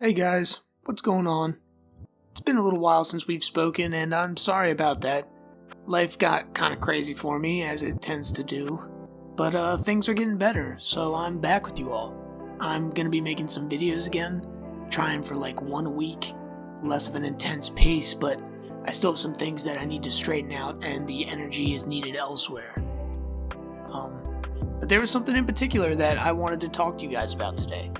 Hey guys, what's going on? It's been a little while since we've spoken, and I'm sorry about that. Life got kind of crazy for me, as it tends to do. But things are getting better, so I'm back with you all. I'm gonna be making some videos again, trying for like one a week, less of an intense pace, but I still have some things that I need to straighten out, and the energy is needed elsewhere. But there was something in particular that I wanted to talk to you guys about today.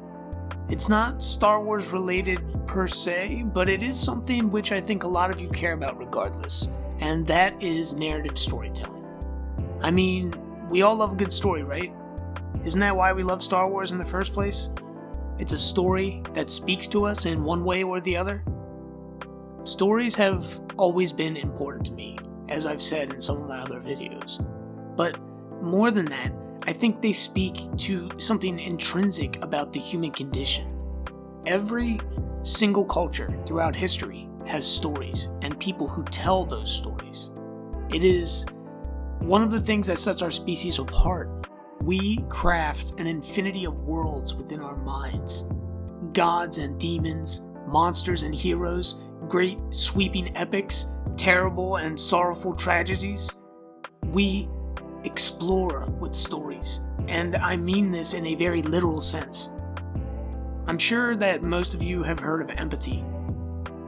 It's not Star Wars related per se, but it is something which I think a lot of you care about regardless, and that is narrative storytelling. I mean, we all love a good story, right? Isn't that why we love Star Wars in the first place? It's a story that speaks to us in one way or the other. Stories have always been important to me, as I've said in some of my other videos. But more than that, I think they speak to something intrinsic about the human condition. Every single culture throughout history has stories and people who tell those stories. It is one of the things that sets our species apart. We craft an infinity of worlds within our minds. Gods and demons, monsters and heroes, great sweeping epics, terrible and sorrowful tragedies. We explore with stories, and I mean this in a very literal sense. I'm sure that most of you have heard of empathy.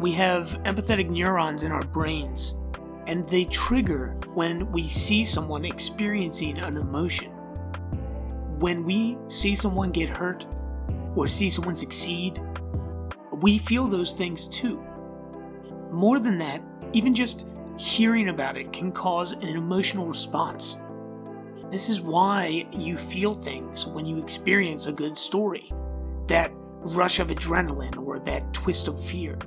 We have empathetic neurons in our brains, and they trigger when we see someone experiencing an emotion. When we see someone get hurt, or see someone succeed, we feel those things too. More than that, even just hearing about it can cause an emotional response. This is why you feel things when you experience a good story, that rush of adrenaline or that twist of fear.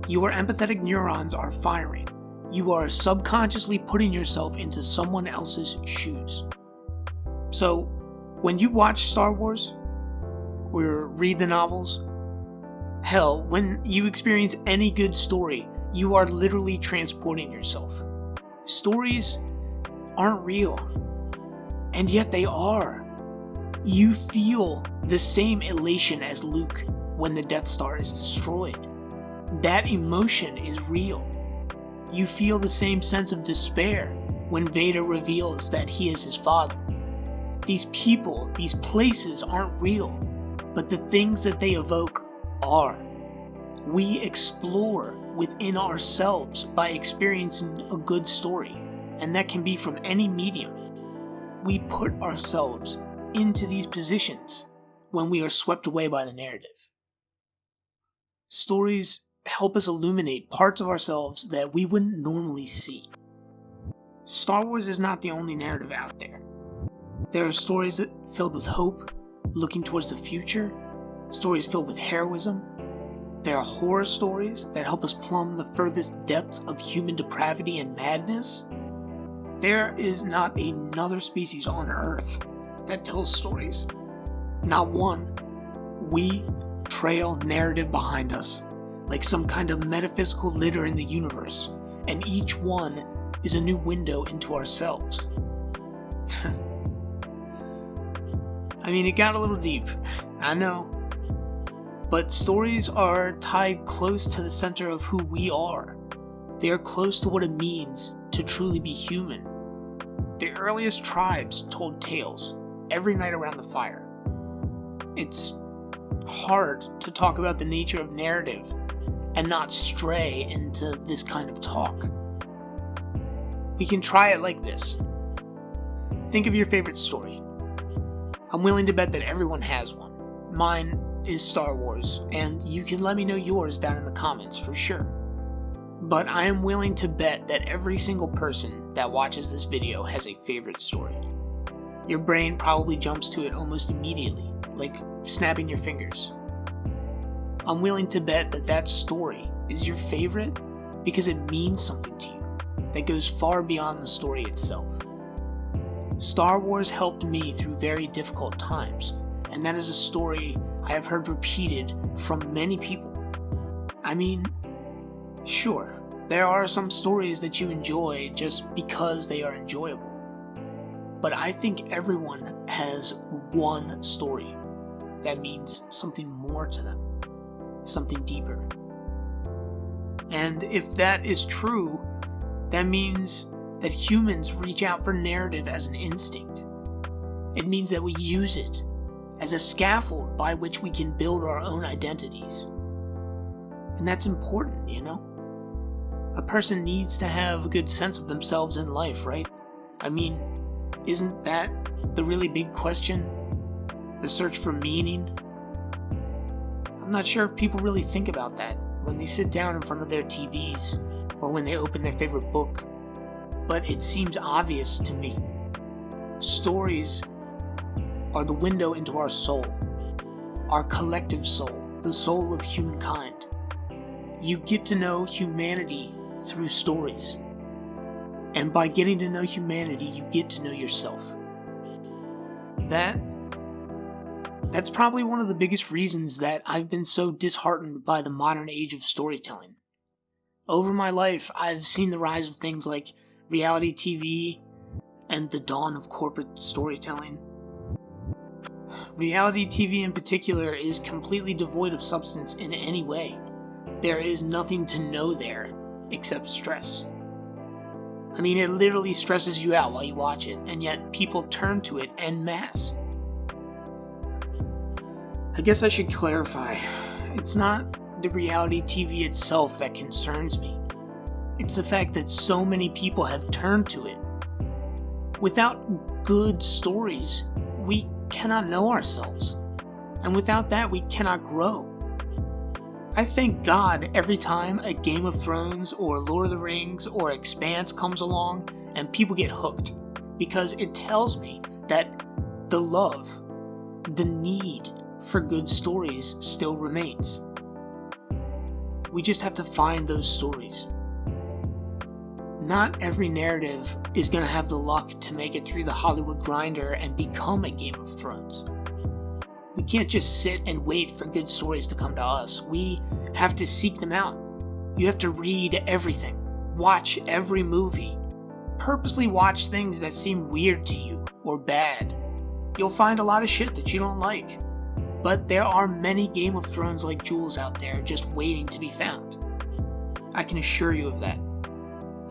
Your empathetic neurons are firing. You are subconsciously putting yourself into someone else's shoes. So, when you watch Star Wars, or read the novels, hell, when you experience any good story, you are literally transporting yourself. Stories aren't real. And yet they are. You feel the same elation as Luke when the Death Star is destroyed. That emotion is real. You feel the same sense of despair when Vader reveals that he is his father. These people, these places aren't real, but the things that they evoke are. We explore within ourselves by experiencing a good story, and that can be from any medium. We put ourselves into these positions when we are swept away by the narrative. Stories help us illuminate parts of ourselves that we wouldn't normally see. Star Wars is not the only narrative out there. There are stories filled with hope, looking towards the future, stories filled with heroism. There are horror stories that help us plumb the furthest depths of human depravity and madness. There is not another species on Earth that tells stories. Not one. We trail narrative behind us, like some kind of metaphysical litter in the universe, and each one is a new window into ourselves. I mean, it got a little deep, I know. But stories are tied close to the center of who we are. They are close to what it means to truly be human. The earliest tribes told tales every night around the fire. It's hard to talk about the nature of narrative and not stray into this kind of talk. We can try it like this. Think of your favorite story. I'm willing to bet that everyone has one. Mine is Star Wars, and you can let me know yours down in the comments for sure. But I am willing to bet that every single person that watches this video has a favorite story. Your brain probably jumps to it almost immediately, like snapping your fingers. I'm willing to bet that that story is your favorite because it means something to you that goes far beyond the story itself. Star Wars helped me through very difficult times, and that is a story I have heard repeated from many people. I mean, sure, there are some stories that you enjoy just because they are enjoyable. But I think everyone has one story that means something more to them. something deeper. And if that is true, that means that humans reach out for narrative as an instinct. It means that we use it as a scaffold by which we can build our own identities. And that's important, you know? A person needs to have a good sense of themselves in life, right? I mean, isn't that the really big question? The search for meaning? I'm not sure if people really think about that when they sit down in front of their TVs or when they open their favorite book, but it seems obvious to me. Stories are the window into our soul, our collective soul, the soul of humankind. You get to know humanity through stories, and by getting to know humanity, you get to know yourself. That's probably one of the biggest reasons that I've been so disheartened by the modern age of storytelling. Over my life, I've seen the rise of things like reality TV and the dawn of corporate storytelling. Reality TV in particular is completely devoid of substance in any way. There is nothing to know there except stress. I mean, it literally stresses you out while you watch it, and yet people turn to it en masse. I guess I should clarify. It's not the reality TV itself that concerns me. It's the fact that so many people have turned to it. Without good stories, we cannot know ourselves. And without that, we cannot grow. I thank God every time a Game of Thrones or Lord of the Rings or Expanse comes along and people get hooked, because it tells me that the love, the need for good stories still remains. We just have to find those stories. Not every narrative is going to have the luck to make it through the Hollywood grinder and become a Game of Thrones. We can't just sit and wait for good stories to come to us. We have to seek them out. You have to read everything, watch every movie, purposely watch things that seem weird to you or bad. You'll find a lot of shit that you don't like, but there are many Game of Thrones like jewels out there just waiting to be found. I can assure you of that.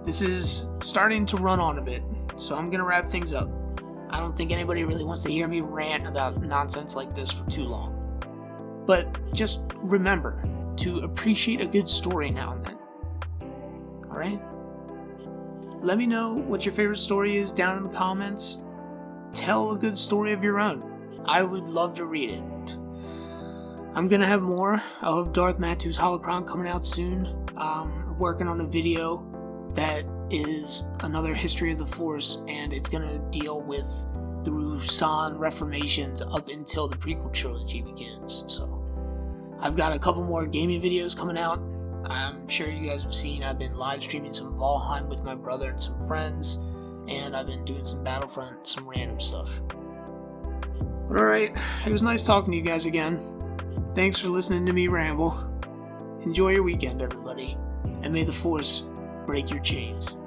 This is starting to run on a bit, so I'm gonna wrap things up. I don't think anybody really wants to hear me rant about nonsense like this for too long. But just remember to appreciate a good story now and then. Alright? Let me know what your favorite story is down in the comments. Tell a good story of your own. I would love to read it. I'm gonna have more of Darth Matu's Holocron coming out soon. Working on a video that is another history of the Force, and it's going to deal with the Rusan reformations up until the prequel trilogy begins. So I've got a couple more gaming videos coming out. I'm sure you guys have seen I've been live streaming some Valheim with my brother and some friends, and I've been doing some Battlefront, some random stuff. But alright, it was nice talking to you guys again. Thanks for listening to me ramble. Enjoy your weekend, everybody, and may the Force break your chains.